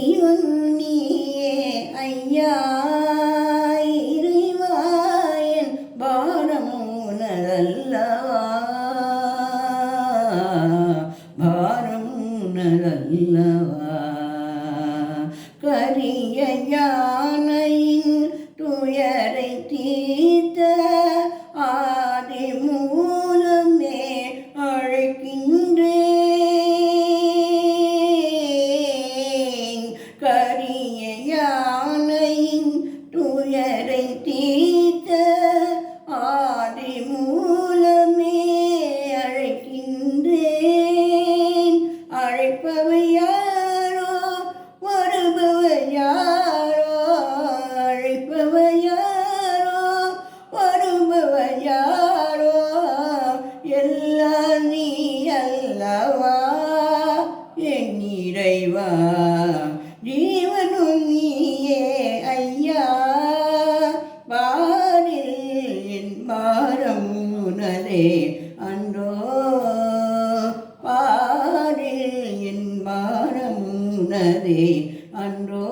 இவன் நீயே ஐயா இறைவாயன் பாரமுனதல்லவா பாரமுனதல்லவா கரிய யானையின் துயரை தீர்த்த ஆதி மூலமே அழைக்கின்றேன் கரிய யானையின் துயரை தீர்த்த ஆதி மூலமே அழைக்கின்றேன் அழைப்பவை யாரோ வருபவர் யாரோ அழைப்பவர் யாரோ வருபவர் யாரோ எல்லாம் நீ அல்லவா என் இறைவா ஜீவனும் நீயே ஐயா பாரில் என் பாரம் உனதே அன்றோ பாரில் என் பாரம் உனதே அன்றோ